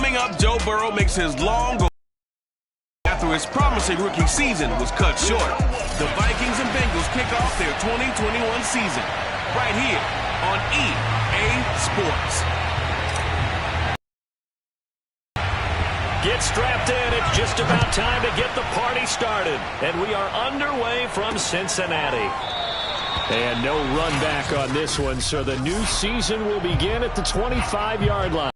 Coming up, Joe Burrow makes his long goal after his promising rookie season was cut short. The Vikings and Bengals kick off their 2021 season right here on EA Sports. Get strapped in. It's just about time to get the party started. And we are underway from Cincinnati. And no run back on this one, so the new season will begin at the 25-yard line.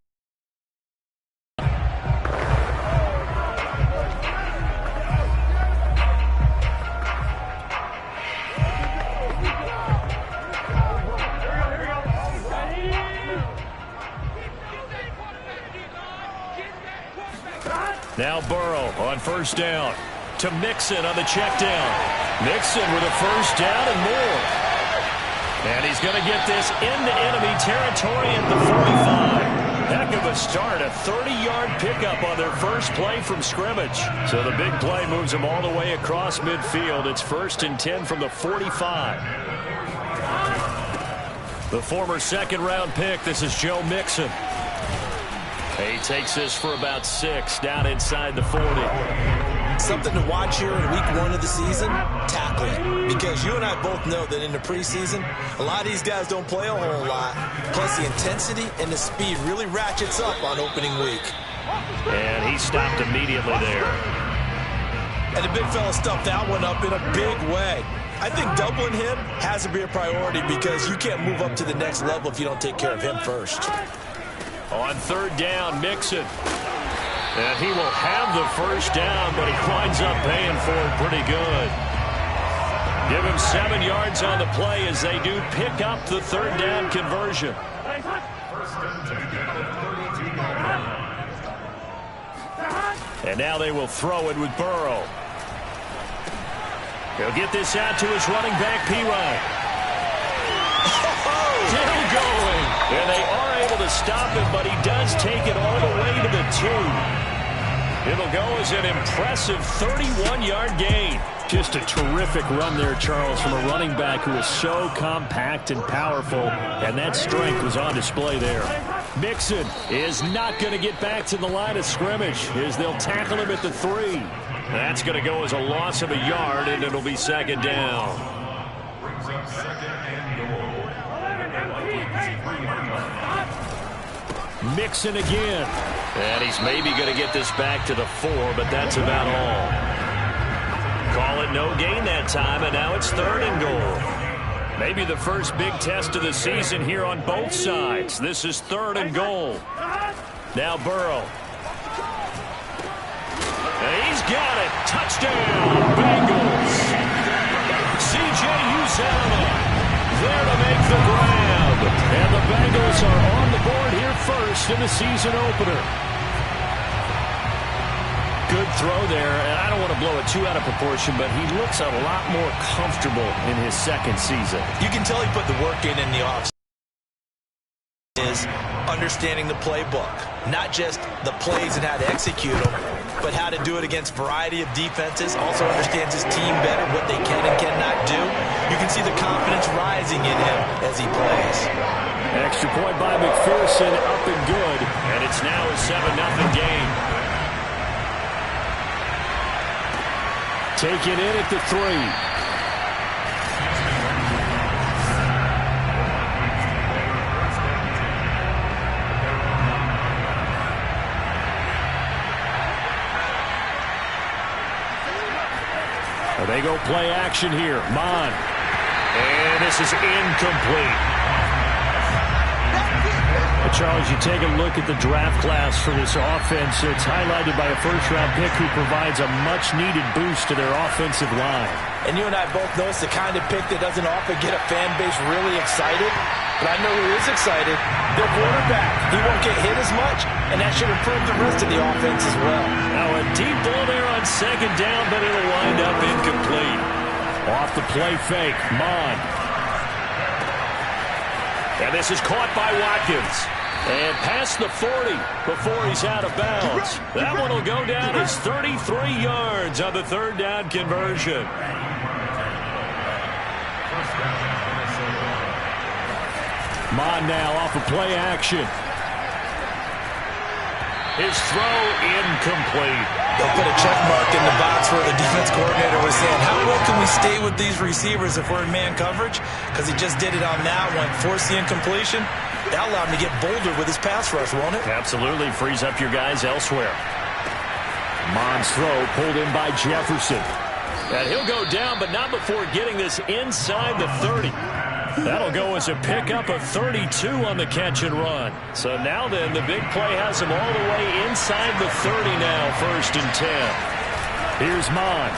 Now Burrow on first down to Mixon on the check down. Mixon with a first down and more. And he's going to get this into enemy territory at the 45. Heck of a start, a 30-yard pickup on their first play from scrimmage. So the big play moves them all the way across midfield. It's 1st and 10 from the 45. The former second-round pick, this is Joe Mixon. He takes this for about 6 down inside the 40. Something to watch here in week 1 of the season, tackling. Because you and I both know that in the preseason, a lot of these guys don't play a whole lot. Plus the intensity and the speed really ratchets up on opening week. And he stopped immediately there. And the big fella stuffed that one up in a big way. I think doubling him has to be a priority because you can't move up to the next level if you don't take care of him first. On third down, Mixon. And he will have the first down, but he winds up paying for it pretty good. Give him 7 yards on the play as they do pick up the third down conversion. And now they will throw it with Burrow. He'll get this out to his running back, P-Ryan. Still going. And they are able to stop him, but he does take it all the way to the 2. It'll go as an impressive 31-yard gain. Just a terrific run there, Charles, from a running back who is so compact and powerful, and that strength was on display there. Mixon is not going to get back to the line of scrimmage as they'll tackle him at the 3. That's going to go as a loss of a yard, and it'll be second down. Mixon again. And he's maybe going to get this back to the 4, but that's about all. Call it no gain that time, and now it's 3rd and goal. Maybe the first big test of the season here on both sides. This is 3rd and goal. Now Burrow. And he's got it. Touchdown, Bengals. C.J. Uzomah there to make the grab. And the Bengals are on the board here first in the season opener. Good throw there, and I don't want to blow it too out of proportion, but he looks a lot more comfortable in his second season. You can tell he put the work in the offseason. Is understanding the playbook, not just the plays and how to execute them, but how to do it against a variety of defenses. Also understands his team better, what they can and cannot do. You can see the confidence rising in him as he plays. Extra point by McPherson, up and good, and it's now a 7-0 game. Taken in at the 3. They go play action here. Mon. And this is incomplete. Charles, you take a look at the draft class for this offense. It's highlighted by a first-round pick who provides a much-needed boost to their offensive line. And you and I both know it's the kind of pick that doesn't often get a fan base really excited. But I know who is excited. Their quarterback. He won't get hit as much, and that should improve the rest of the offense as well. Now a deep ball there on second down, but it'll wind up incomplete. Off the play fake, Mon. And this is caught by Watkins. And past the 40 before he's out of bounds. That one will go down as 33 yards on the third down conversion. Mon now off of play action. His throw incomplete. They'll put a check mark in the box where the defense coordinator was saying, how well can we stay with these receivers if we're in man coverage? Because he just did it on that one, forced the incompletion. That allowed him to get bolder with his pass rush, won't it? Absolutely. Frees up your guys elsewhere. Mond's throw pulled in by Jefferson. And he'll go down, but not before getting this inside the 30. That'll go as a pickup of 32 on the catch and run. So now then, the big play has him all the way inside the 30 now, 1st and 10. Here's Mond.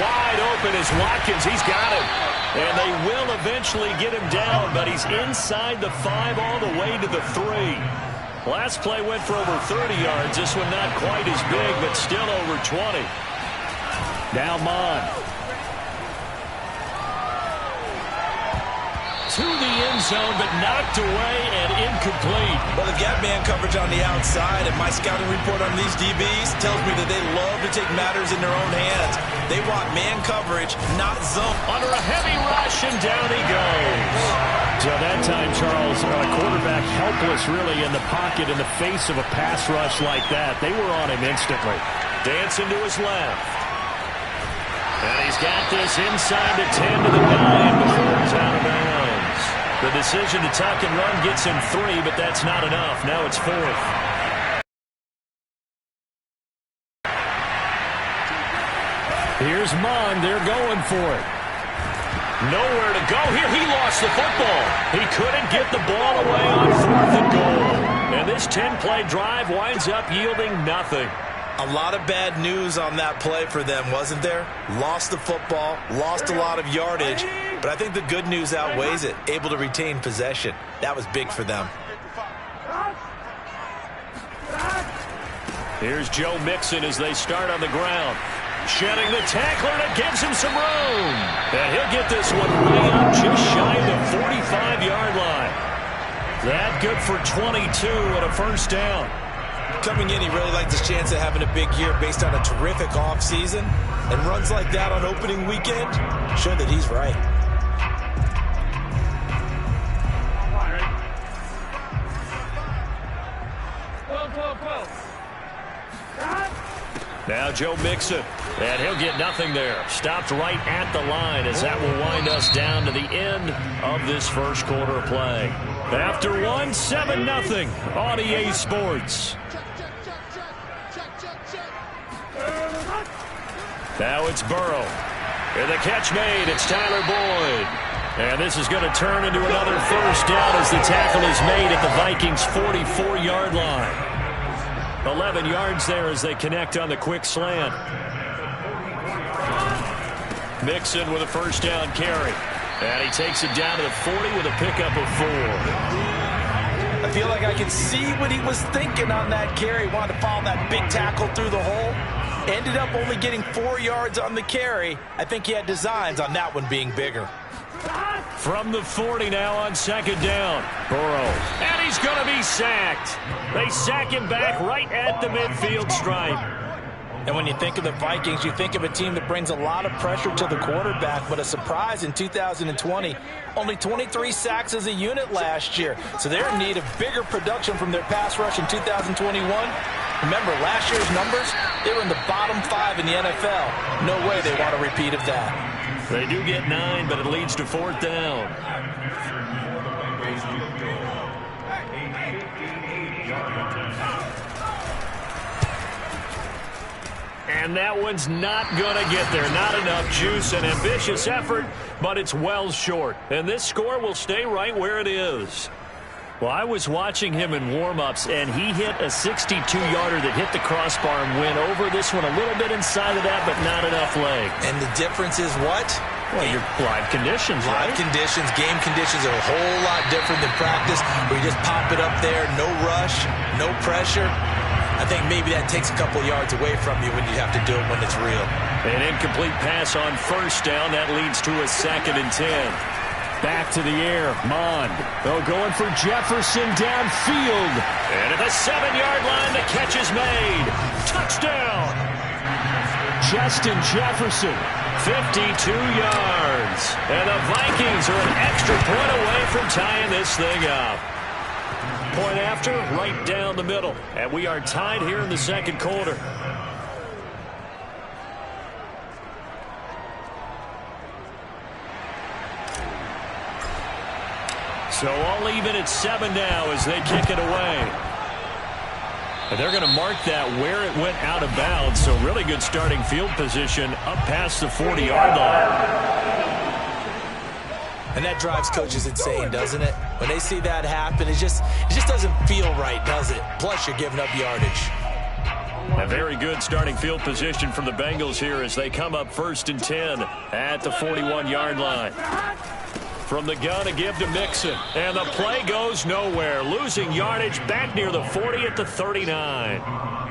Wide open is Watkins. He's got him. And they will eventually get him down, but he's inside the 5 all the way to the 3. Last play went for over 30 yards. This one not quite as big, but still over 20. Now Mond. To the end zone, but knocked away and incomplete. Well, they've got man coverage on the outside, and my scouting report on these DBs tells me that they love to take matters in their own hands. They want man coverage, not zone. Under a heavy rush, and down he goes. So that time, Charles, a quarterback helpless really in the pocket in the face of a pass rush like that. They were on him instantly. Dancing to his left. And he's got this inside the 10 to the 9 before he's out of bounds. The decision to tuck and run gets him 3, but that's not enough. Now it's 4th. Here's Mond. They're going for it. Nowhere to go here. He lost the football. He couldn't get the ball away on 4th and goal. And this 10-play drive winds up yielding nothing. A lot of bad news on that play for them, wasn't there? Lost the football, lost a lot of yardage, but I think the good news outweighs it. Able to retain possession. That was big for them. Here's Joe Mixon as they start on the ground. Shedding the tackler, and it gives him some room. And he'll get this one way up just shy of the 45-yard line. That good for 22 and a 1st down. Coming in, he really liked his chance of having a big year based on a terrific offseason. And runs like that on opening weekend show that he's right. Now Joe Mixon. And he'll get nothing there. Stopped right at the line as that will wind us down to the end of this first quarter play. After 1, 7-0 on EA Sports. Now it's Burrow. And the catch made. It's Tyler Boyd. And this is going to turn into another 1st down as the tackle is made at the Vikings' 44-yard line. 11 yards there as they connect on the quick slant. Mixon with a 1st down carry. And he takes it down to the 40 with a pickup of 4. I feel like I can see what he was thinking on that carry. Wanted to follow that big tackle through the hole. Ended up only getting 4 yards on the carry. I think he had designs on that one being bigger. From the 40 now on 2nd down. Burrow. And he's going to be sacked. They sack him back right at the midfield stripe. And when you think of the Vikings, you think of a team that brings a lot of pressure to the quarterback, but a surprise in 2020, only 23 sacks as a unit last year. So they're in need of bigger production from their pass rush in 2021. Remember, last year's numbers, they were in the bottom 5 in the NFL. No way they want a repeat of that. They do get 9, but it leads to 4th down. And that one's not going to get there. Not enough juice. An ambitious effort, but it's well short. And this score will stay right where it is. Well, I was watching him in warm-ups, and he hit a 62-yarder that hit the crossbar and went over. This one a little bit inside of that, but not enough leg. And the difference is what? Well, your live conditions, right? Live conditions, game conditions are a whole lot different than practice, where you just pop it up there, no rush, no pressure. I think maybe that takes a couple yards away from you when you have to do it when it's real. An incomplete pass on 1st down. That leads to a 2nd and 10. Back to the air, Mond. They're going for Jefferson downfield. And at the 7-yard line, the catch is made. Touchdown! Justin Jefferson, 52 yards. And the Vikings are an extra point away from tying this thing up. point after, right down the middle. And we are tied here in the second quarter. So all even at 7 now as they kick it away. And they're going to mark that where it went out of bounds. So really good starting field position up past the 40-yard line. And that drives coaches insane, doesn't it? When they see that happen, it just doesn't feel right, does it? Plus, you're giving up yardage. A very good starting field position from the Bengals here as they come up 1st and 10 at the 41-yard line. From the gun, a give to Mixon. And the play goes nowhere. Losing yardage back near the 40 at the 39.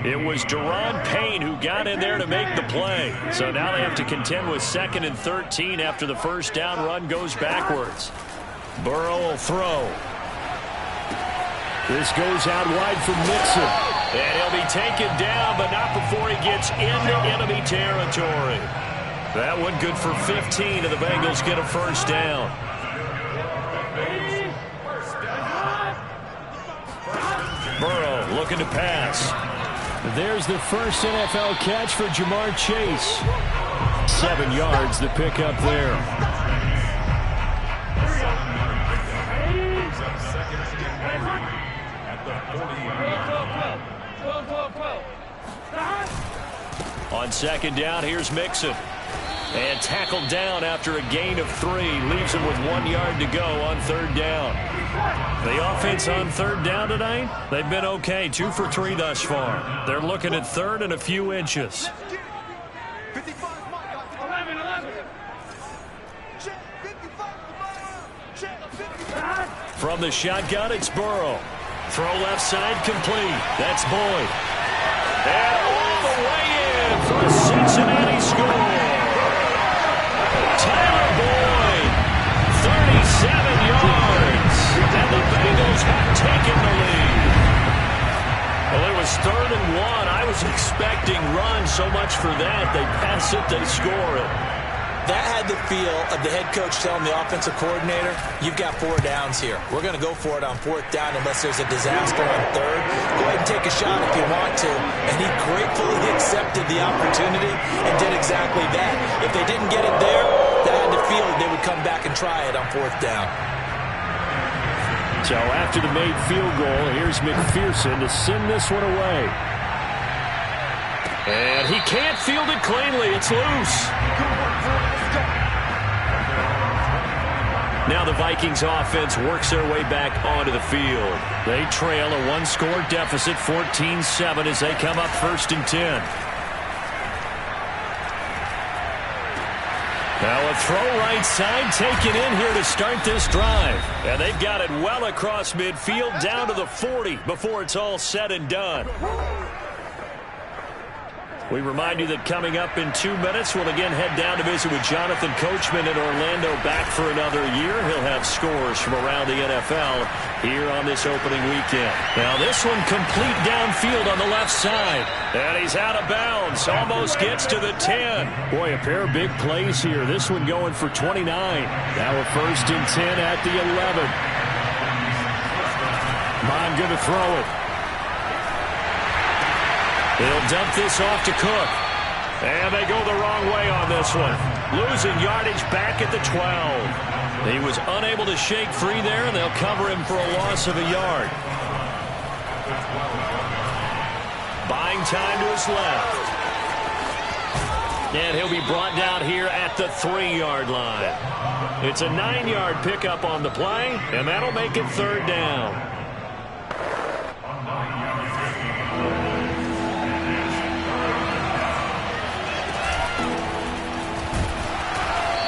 It was Daron Payne who got in there to make the play. So now they have to contend with 2nd and 13 after the first down run goes backwards. Burrow will throw. This goes out wide for Mixon. And he'll be taken down, but not before he gets into enemy territory. That one good for 15, and the Bengals get a first down. Burrow looking to pass. There's the first NFL catch for Jamar Chase. 7 yards to pick up there. On 2nd down, here's Mixon. And tackled down after a gain of 3. Leaves him with 1 yard to go on 3rd down. The offense on 3rd down tonight, they've been okay. 2 for 3 thus far. They're looking at 3rd and a few inches. From the shotgun, it's Burrow. Throw left side complete. That's Boyd. And all the way in for a Cincinnati score. Tyler Boyd, 37 yards, and the Bengals have taken the lead. Well, it was 3rd and 1. I was expecting run so much for that. They pass it, they score it. That had the feel of the head coach telling the offensive coordinator, you've got 4 downs here. We're going to go for it on 4th down unless there's a disaster on 3rd. Go ahead and take a shot if you want to. And he gratefully accepted the opportunity and did exactly that. If they didn't get it there, that had the feel they would come back and try it on 4th down. So after the made field goal, here's McPherson to send this one away. And he can't field it cleanly. It's loose. Now the Vikings offense works their way back onto the field. They trail a 1-score deficit, 14-7, as they come up 1st and 10. Now a throw right side taken in here to start this drive. And they've got it well across midfield down to the 40 before it's all said and done. We remind you that coming up in 2 minutes, we'll again head down to visit with Jonathan Coachman in Orlando, back for another year. He'll have scores from around the NFL here on this opening weekend. Now this one complete downfield on the left side. And he's out of bounds. Almost gets to the 10. Boy, a pair of big plays here. This one going for 29. Now a 1st and 10 at the 11. Mond going to throw it. He'll dump this off to Cook. And they go the wrong way on this one. Losing yardage back at the 12. He was unable to shake free there, and they'll cover him for a loss of a yard. Buying time to his left. And he'll be brought down here at the 3-yard line. It's a 9-yard pickup on the play, and that'll make it 3rd down.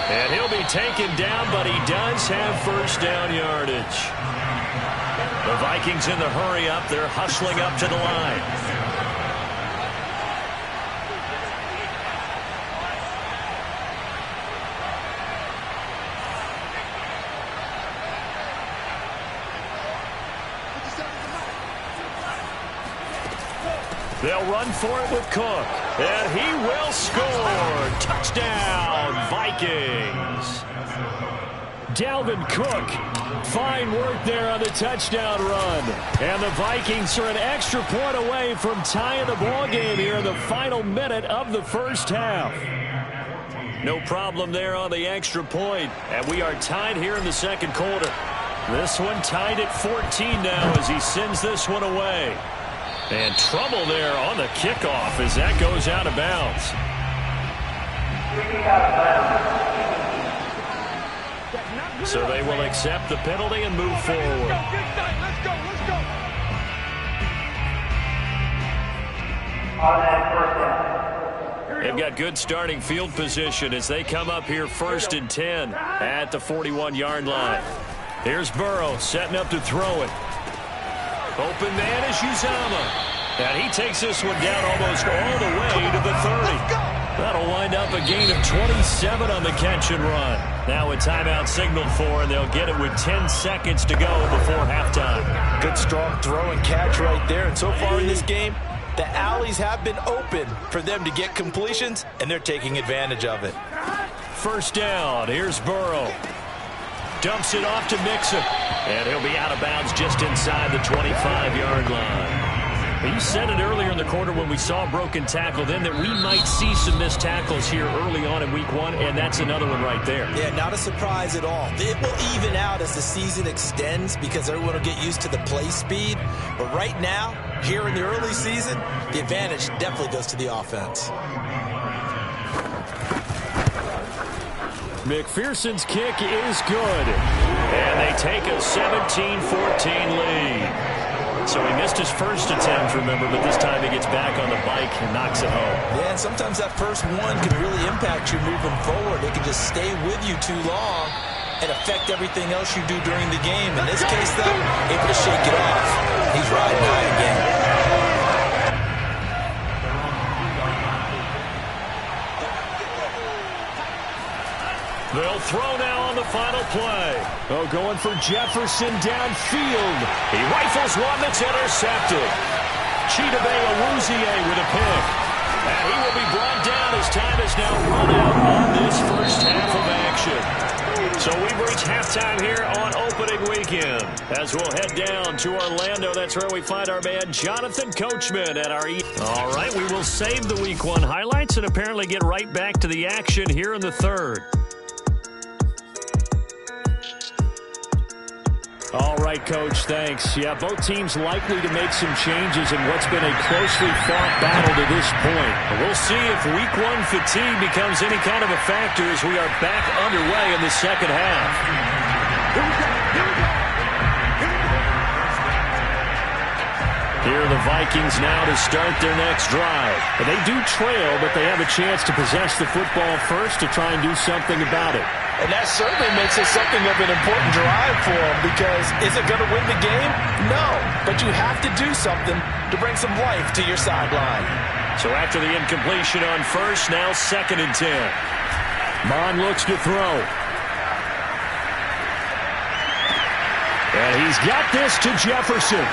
And he'll be taken down, but he does have 1st down yardage. The Vikings in the hurry up. They're hustling up to the line. They'll run for it with Cook. And he will score. Touchdown, Vikings. Dalvin Cook. Fine work there on the touchdown run. And the Vikings are an extra point away from tying the ball game here in the final minute of the first half. No problem there on the extra point. And we are tied here in the second quarter. This one tied at 14 now as he sends this one away. And trouble there on the kickoff as that goes out of bounds. So they will accept the penalty and move forward. Let's go. They've got good starting field position as they come up here 1st and 10 at the 41-yard line. Here's Burrow setting up to throw it. Open man is Uzomah. And he takes this one down almost all the way to the 30. That'll wind up a gain of 27 on the catch and run. Now a timeout signaled for, and they'll get it with 10 seconds to go before halftime. Good strong throw and catch right there. And so far in this game, the alleys have been open for them to get completions, and they're taking advantage of it. First down. Here's Burrow. Dumps it off to Mixon. And he'll be out of bounds just inside the 25-yard line. You said it earlier in the quarter when we saw a broken tackle then that we might see some missed tackles here early on in week 1, and that's another one right there. Yeah, not a surprise at all. It will even out as the season extends because everyone will get used to the play speed. But right now, here in the early season, the advantage definitely goes to the offense. McPherson's kick is good. And they take a 17-14 lead. So he missed his first attempt, remember, but this time he gets back on the bike and knocks it home. Yeah, and sometimes that first one can really impact you moving forward. It can just stay with you too long and affect everything else you do during the game. In this case, though, able to shake it off. He's riding high again. They'll throw now on the final play. Oh, going for Jefferson downfield. He rifles one that's intercepted. Chidobe Awuzie with a pick. And he will be brought down as time is now run out on this first half of action. So we've reached halftime here on opening weekend. As we'll head down to Orlando, that's where we find our man Jonathan Coachman at our All right, we will save the Week 1 highlights and apparently get right back to the action here in the third. All right, Coach, thanks. Yeah, both teams likely to make some changes in what's been a closely fought battle to this point. We'll see if Week 1 fatigue becomes any kind of a factor as we are back underway in the second half. Here are the Vikings now to start their next drive. They do trail, but they have a chance to possess the football first to try and do something about it. And that certainly makes it something of an important drive for them because is it going to win the game? No, but you have to do something to bring some life to your sideline. So after the incompletion on first, now 2nd and 10. Mon looks to throw. And he's got this to Jefferson.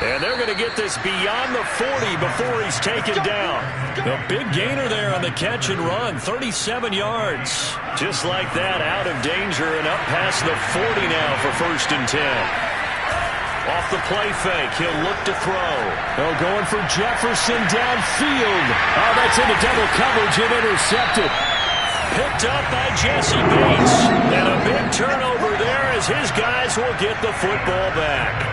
And they're going to get this beyond the 40 before he's taken down. A big gainer there on the catch and run, 37 yards. Just like that, out of danger and up past the 40 now for 1st and 10. Off the play fake, he'll look to throw. Oh, going for Jefferson downfield. Oh, that's into double coverage and intercepted. Picked up by Jesse Bates. And a big turnover there as his guys will get the football back.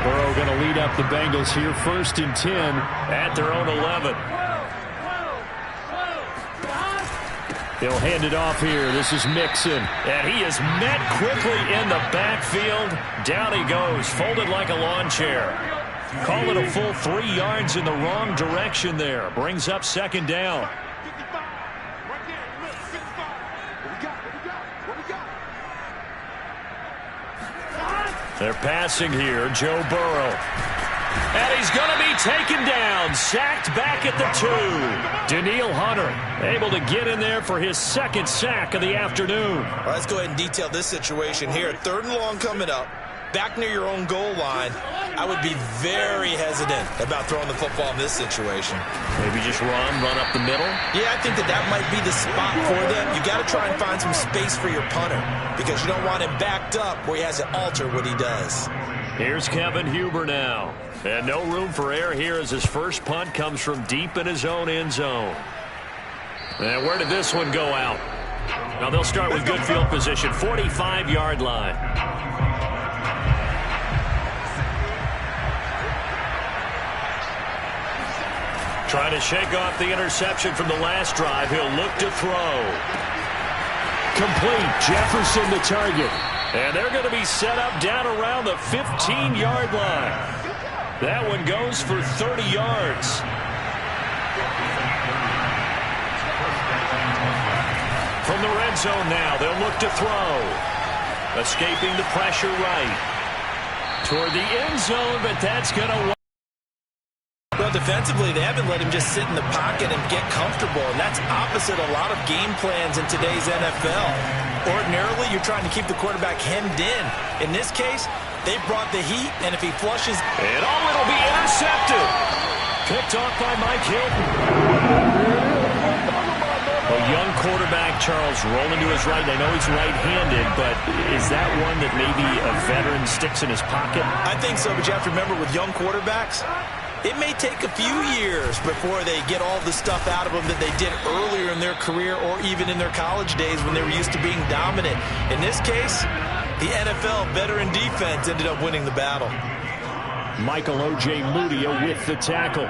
Burrow going to lead up the Bengals here 1st and 10 at their own 11. They'll hand it off here. This is Mixon. And he is met quickly in the backfield. Down he goes, folded like a lawn chair. Call it a full 3 yards in the wrong direction there. Brings up 2nd down. They're passing here, Joe Burrow. And he's going to be taken down, sacked back at the 2. Danielle Hunter able to get in there for his 2nd sack of the afternoon. All right, let's go ahead and detail this situation here. 3rd and long coming up. back near your own goal line, I would be very hesitant about throwing the football in this situation. Maybe just run up the middle? Yeah, I think that might be the spot for them. You got to try and find some space for your punter because you don't want him backed up where he has to alter what he does. Here's Kevin Huber now. And no room for error here as his first punt comes from deep in his own end zone. And where did this one go out? Now they'll start with good field position, 45-yard line. Trying to shake off the interception from the last drive. He'll look to throw. Complete. Jefferson the target. And they're going to be set up down around the 15-yard line. That one goes for 30 yards. From the red zone now, they'll look to throw. Escaping the pressure right. Toward the end zone, but that's going to... Well, defensively, they haven't let him just sit in the pocket and get comfortable, and that's opposite a lot of game plans in today's NFL. Ordinarily, you're trying to keep the quarterback hemmed in. In this case, they brought the heat, and if he flushes... And it'll be intercepted. Picked off by Mike Hilton. A young quarterback, Charles, rolling to his right. I know he's right-handed, but is that one that maybe a veteran sticks in his pocket? I think so, but you have to remember with young quarterbacks, it may take a few years before they get all the stuff out of them that they did earlier in their career or even in their college days when they were used to being dominant. In this case, the NFL veteran defense ended up winning the battle. Michael O.J. Mudia with the tackle.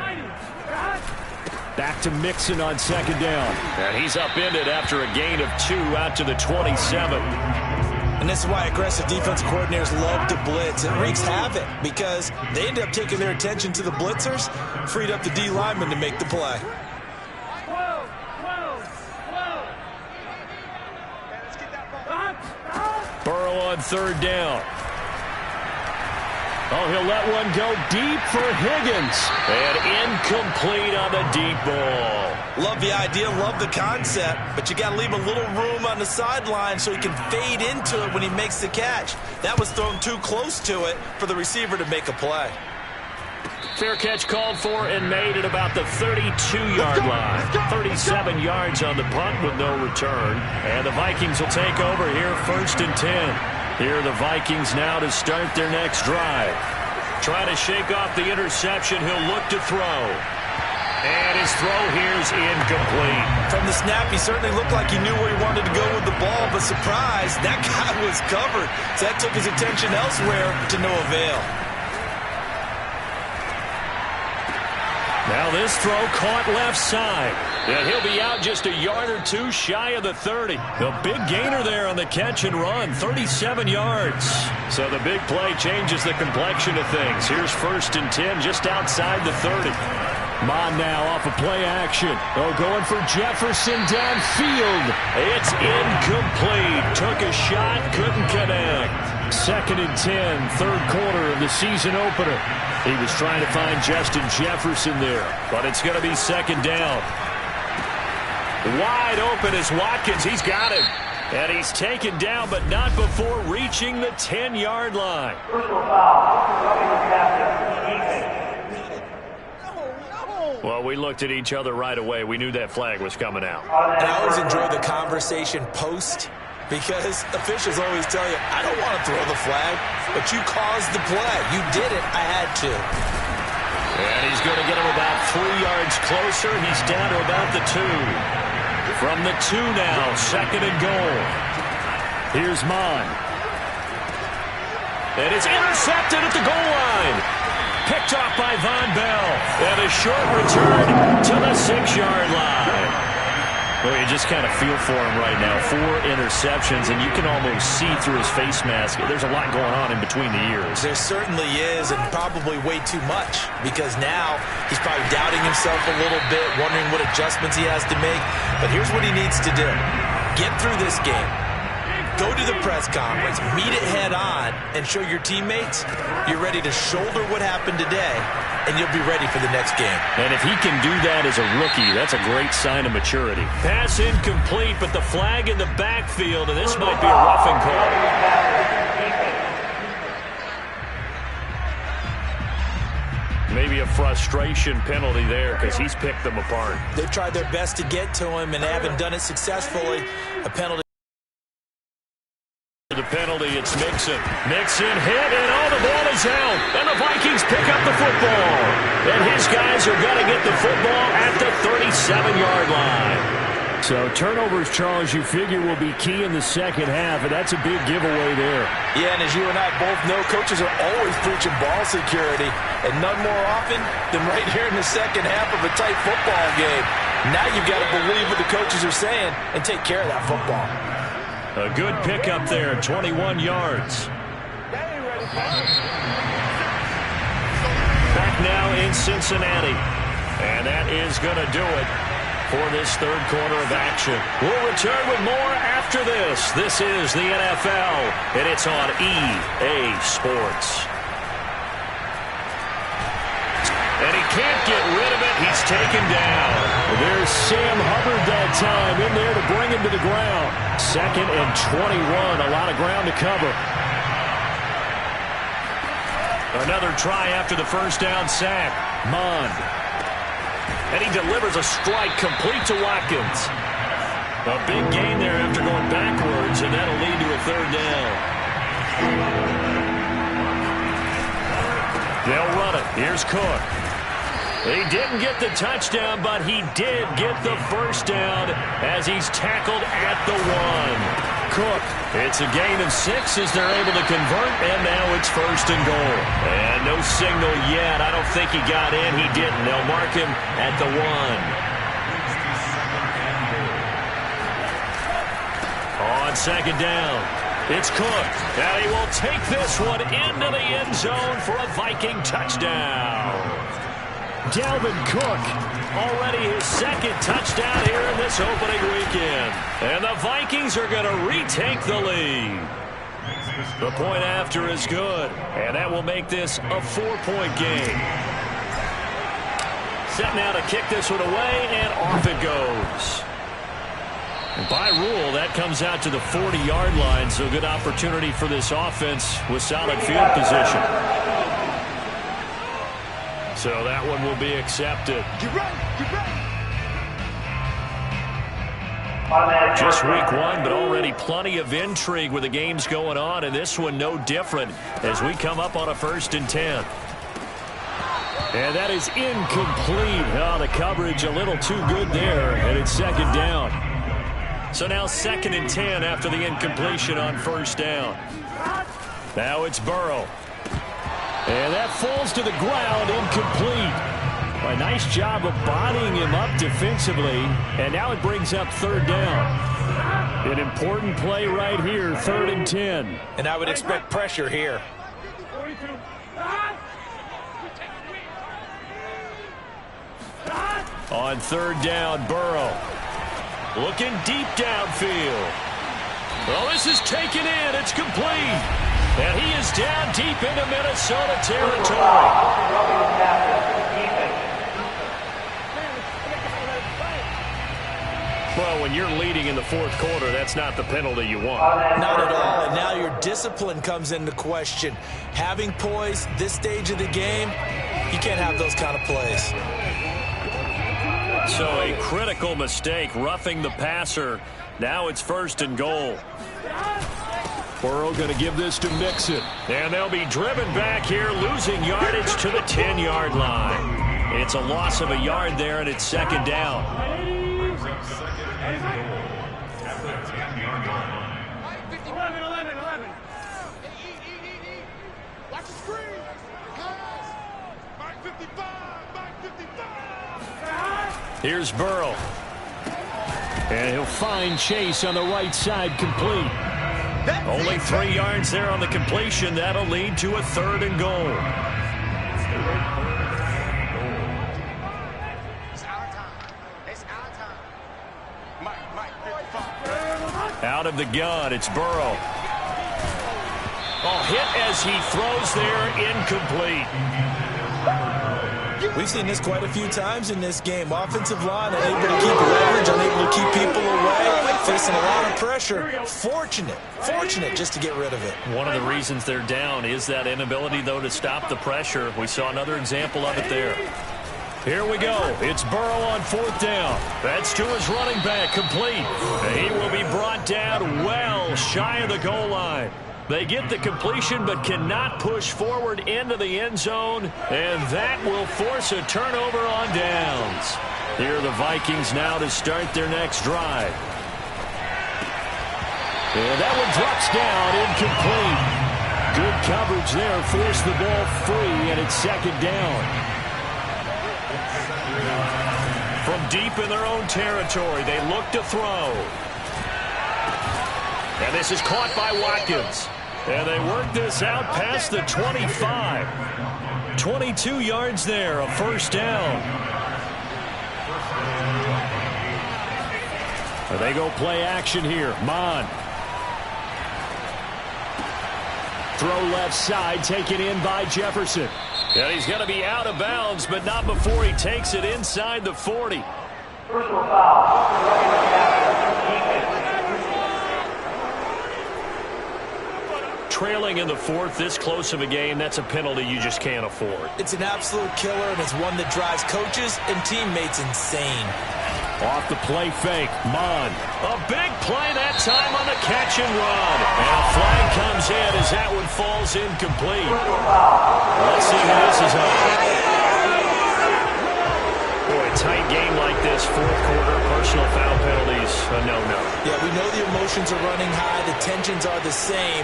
Back to Mixon on second down. And he's upended after a gain of 2 out to the 27. And this is why aggressive defense coordinators love to blitz. It wreaks havoc because they end up taking their attention to the blitzers, freed up the D lineman to make the play. Burrow on third down. Oh, he'll let one go deep for Higgins. And incomplete on the deep ball. Love the idea, love the concept, but you got to leave a little room on the sideline so he can fade into it when he makes the catch. That was thrown too close to it for the receiver to make a play. Fair catch called for and made at about the 32-yard line. 37 yards on the punt with no return. And the Vikings will take over here, 1st and 10. Here are the Vikings now to start their next drive. Trying to shake off the interception. He'll look to throw. And his throw here's incomplete. From the snap, he certainly looked like he knew where he wanted to go with the ball, but surprise, that guy was covered. So that took his attention elsewhere to no avail. Now this throw caught left side. And he'll be out just a yard or 2 shy of the 30. The big gainer there on the catch and run, 37 yards. So the big play changes the complexion of things. Here's 1st and 10 just outside the 30. Mon now off of play action. Oh, going for Jefferson downfield. It's incomplete. Took a shot, couldn't connect. 2nd and 10, third quarter of the season opener. He was trying to find Justin Jefferson there, but it's going to be 2nd down. Wide open is Watkins. He's got him. And he's taken down, but not before reaching the 10-yard line. Well, we looked at each other right away. We knew that flag was coming out. And I always enjoy the conversation post because officials always tell you, I don't want to throw the flag, but you caused the play. You did it. I had to. And he's going to get him about 3 yards closer. He's down to about the 2. From the 2 now, 2nd and goal. Here's Mon. And it's intercepted at the goal line. Picked off by Von Bell. And a short return to the 6-yard line. Well, you just kind of feel for him right now. 4 interceptions, and you can almost see through his face mask. There's a lot going on in between the ears. There certainly is, and probably way too much, because now he's probably doubting himself a little bit, wondering what adjustments he has to make. But here's what he needs to do. Get through this game. Go to the press conference, meet it head on, and show your teammates you're ready to shoulder what happened today, and you'll be ready for the next game. And if he can do that as a rookie, that's a great sign of maturity. Pass incomplete, but the flag in the backfield, and this might be a roughing call. a frustration penalty there because he's picked them apart. They've tried their best to get to him and haven't done it successfully. A penalty. The penalty, it's Mixon. Mixon hit, and the ball is out. And the Vikings pick up the football. And his guys are going to get the football at the 37-yard line. So turnovers, Charles, you figure will be key in the second half, and that's a big giveaway there. Yeah, and as you and I both know, coaches are always preaching ball security, and none more often than right here in the second half of a tight football game. Now you've got to believe what the coaches are saying and take care of that football. A good pickup there, 21 yards. Back now in Cincinnati. And that is going to do it for this third quarter of action. We'll return with more after this. This is the NFL, and it's on EA Sports. And he can't get rid of it. He's taken down. There's Sam Hubbard that time in there to bring him to the ground. 2nd and 21. A lot of ground to cover. Another try after the first down sack. Mond. And he delivers a strike complete to Watkins. A big gain there after going backwards, and that'll lead to a third down. They'll run it. Here's Cook. He didn't get the touchdown, but he did get the first down as he's tackled at the 1. Cook, it's a gain of 6 as they're able to convert, and now it's 1st and goal. And no signal yet. I don't think he got in. He didn't. They'll mark him at the 1. On 2nd down, it's Cook. And he will take this one into the end zone for a Viking touchdown. Dalvin Cook, already his 2nd touchdown here in this opening weekend. And the Vikings are going to retake the lead. The point after is good, and that will make this a 4-point game. Set now to kick this one away, and off it goes. And by rule, that comes out to the 40-yard line, so good opportunity for this offense with solid field position. So that one will be accepted. Just week 1, but already plenty of intrigue with the games going on, and this one no different as we come up on a 1st and 10. And that is incomplete. Oh, the coverage a little too good there, and it's 2nd down. So now 2nd and 10 after the incompletion on 1st down. Now it's Burrow. And that falls to the ground, incomplete. A nice job of bodying him up defensively, and now it brings up 3rd down. An important play right here, 3rd and 10. And I would expect pressure here. On 3rd down, Burrow. Looking deep downfield. Well, this is taken in. It's complete. And he is down deep into Minnesota territory. Well, when you're leading in the 4th quarter, that's not the penalty you want. Not at all. And now your discipline comes into question. Having poise this stage of the game, you can't have those kind of plays. So a critical mistake, roughing the passer. Now it's 1st and goal. Burrow going to give this to Mixon. And they'll be driven back here, losing yardage to the 10-yard line. It's a loss of a yard there, and it's 2nd down. Here's Burrow. And he'll find Chase on the right side, complete. Only 3 yards there on the completion. That'll lead to a 3rd and goal. Out of the gun, it's Burrow. Oh, hit as he throws there, incomplete. We've seen this quite a few times in this game. Offensive line unable to keep leverage, unable to keep people away, facing a lot of pressure. Fortunate just to get rid of it. One of the reasons they're down is that inability, though, to stop the pressure. We saw another example of it there. Here we go. It's Burrow on 4th down. That's to his running back, complete. He will be brought down well shy of the goal line. They get the completion but cannot push forward into the end zone, and that will force a turnover on downs. Here are the Vikings now to start their next drive. And that one drops down, incomplete. Good coverage there, forced the ball free, and it's 2nd down. From deep in their own territory, they look to throw. And this is caught by Watkins. And they work this out past the 25. 22 yards there, a 1st down. And they go play action here. Mon. Throw left side, taken in by Jefferson. And he's going to be out of bounds, but not before he takes it inside the 40. Personal foul. Trailing in the 4th, this close of a game, that's a penalty you just can't afford. It's an absolute killer, and it's one that drives coaches and teammates insane. Off the play fake, Mon. A big play that time on the catch and run. And a flag comes in as that one falls incomplete. Let's see who this is on. Boy, a tight game like this, 4th quarter, personal foul penalties, a no-no. Yeah, we know the emotions are running high, the tensions are the same.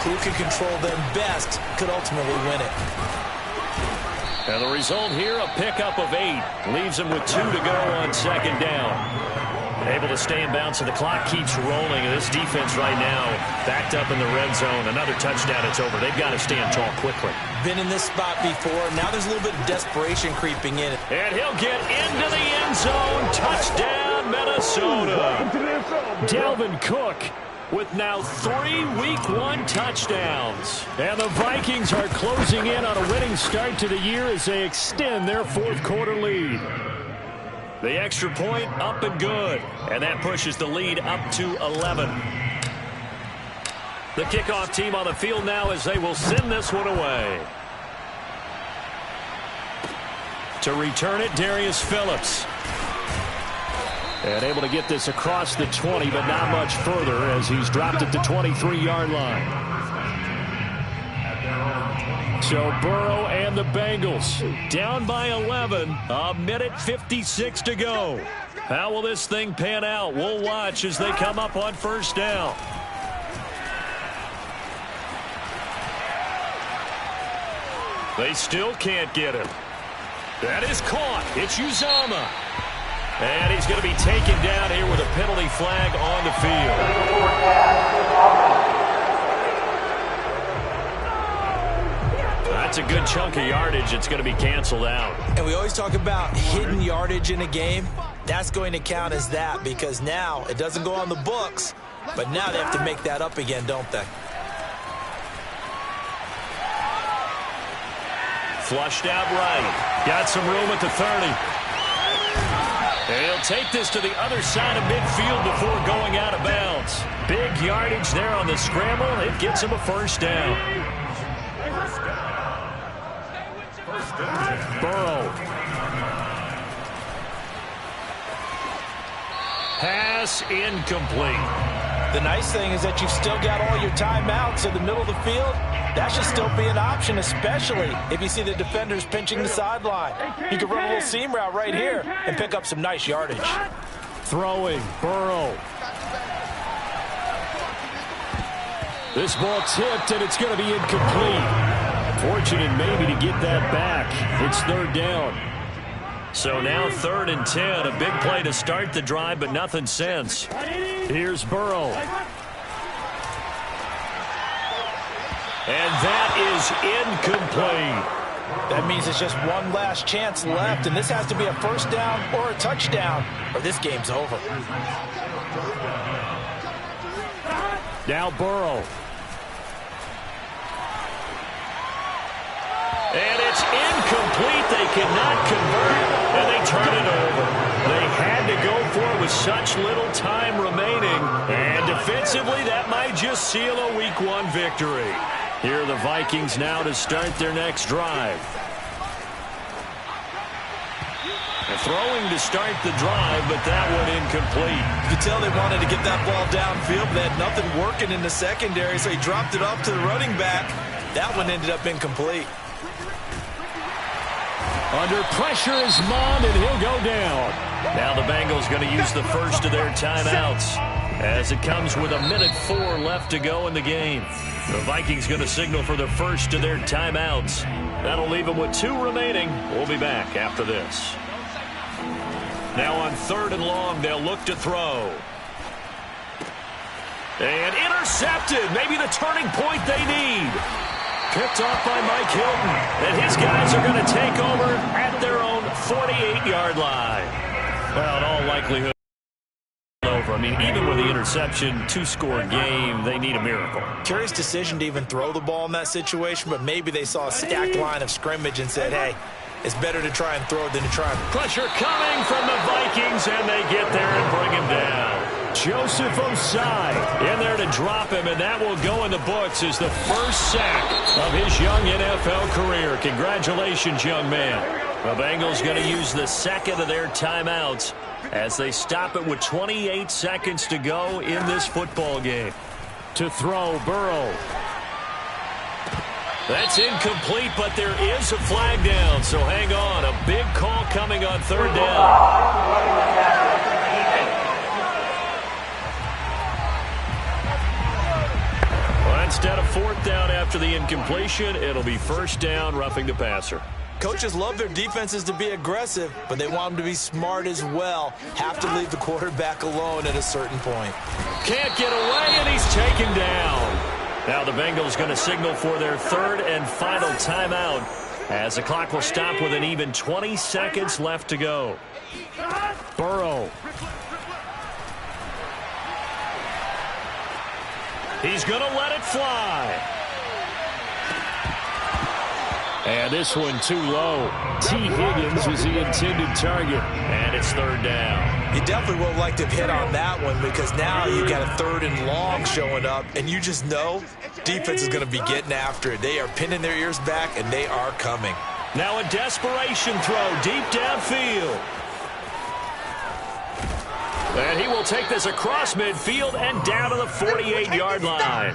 Who can control them best could ultimately win it. And the result here, a pickup of 8. Leaves them with 2 to go on 2nd down. Able to stay in bounds, and the clock keeps rolling. And this defense right now, backed up in the red zone. Another touchdown, it's over. They've got to stand tall quickly. Been in this spot before. Now there's a little bit of desperation creeping in. And he'll get into the end zone. Touchdown, Minnesota. Dalvin Cook with now 3 Week 1 touchdowns. And the Vikings are closing in on a winning start to the year as they extend their 4th quarter lead. The extra point up and good. And that pushes the lead up to 11. The kickoff team on the field now as they will send this one away. To return it, Darius Phillips. And able to get this across the 20, but not much further as he's dropped at the 23-yard line. So Burrow and the Bengals down by 11, a minute 56 to go. How will this thing pan out? We'll watch as they come up on 1st down. They still can't get him. That is caught. It's Uzama. And he's going to be taken down here with a penalty flag on the field. That's a good chunk of yardage. It's going to be canceled out. And we always talk about hidden yardage in a game. That's going to count as that because now it doesn't go on the books, but now they have to make that up again, don't they? Flushed out right. Got some room at the 30. And he'll take this to the other side of midfield before going out of bounds. Big yardage there on the scramble. It gets him a 1st down. Burrow. Pass incomplete. The nice thing is that you've still got all your timeouts in the middle of the field. That should still be an option, especially if you see the defenders pinching the sideline. You can run a little seam route right here and pick up some nice yardage. Throwing, Burrow. This ball tipped, and it's going to be incomplete. Fortunate maybe to get that back. It's 3rd down. So now 3rd and 10. A big play to start the drive, but nothing since. Here's Burrow. And that is incomplete. That means it's just one last chance left, and this has to be a 1st down or a touchdown, or this game's over. Now Burrow. And it's incomplete but they cannot convert, and they turn it over. They had to go for it with such little time remaining, and defensively, that might just seal a Week 1 victory. Here are the Vikings now to start their next drive. And throwing to start the drive, but that one incomplete. You could tell they wanted to get that ball downfield, but they had nothing working in the secondary, so he dropped it off to the running back. That one ended up incomplete. Under pressure is Mond, and he'll go down. Now the Bengals going to use the first of their timeouts as it comes with 1:04 left to go in the game. The Vikings going to signal for the first of their timeouts. That'll leave them with 2 remaining. We'll be back after this. Now on 3rd and long, they'll look to throw. And intercepted. Maybe the turning point they need. Picked off by Mike Hilton. And his guys are going to take over at their own 48-yard line. Well, in all likelihood, over. I mean, even with the interception, 2-score game, they need a miracle. Curious decision to even throw the ball in that situation, but maybe they saw a stacked line of scrimmage and said, hey, it's better to try and throw it than to try and... Pressure coming from the Vikings, and they get there and bring him down. Joseph Osai in there to drop him, and that will go in the books as the first sack of his young NFL career. Congratulations, young man. The Bengals going to use the second of their timeouts as they stop it with 28 seconds to go in this football game. To throw, Burrow. That's incomplete, but there is a flag down, so hang on. A big call coming on 3rd down. Instead of 4th down after the incompletion, it'll be 1st down, roughing the passer. Coaches love their defenses to be aggressive, but they want them to be smart as well. Have to leave the quarterback alone at a certain point. Can't get away, and he's taken down. Now the Bengals going to signal for their 3rd and final timeout as the clock will stop with an even 20 seconds left to go. Burrow. He's going to let it fly. And this one too low. T. Higgins was the intended target. And it's 3rd down. You definitely would have liked to have hit on that one because now you've got a 3rd and long showing up, and you just know defense is going to be getting after it. They are pinning their ears back, and they are coming. Now a desperation throw deep downfield. And he will take this across midfield and down to the 48-yard line.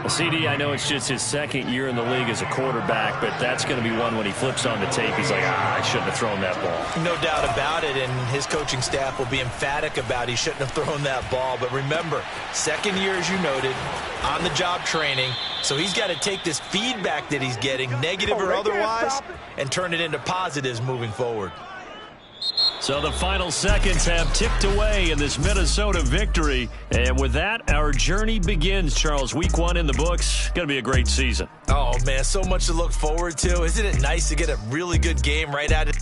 CD, I know it's just his 2nd year in the league as a quarterback, but that's going to be one when he flips on the tape. He's like, I shouldn't have thrown that ball. No doubt about it, and his coaching staff will be emphatic about he shouldn't have thrown that ball. But remember, 2nd year, as you noted, on-the-job training, so he's got to take this feedback that he's getting, negative or otherwise, and turn it into positives moving forward. So the final seconds have ticked away in this Minnesota victory. And with that, our journey begins, Charles. Week 1 in the books. Going to be a great season. Oh, man, so much to look forward to. Isn't it nice to get a really good game right out of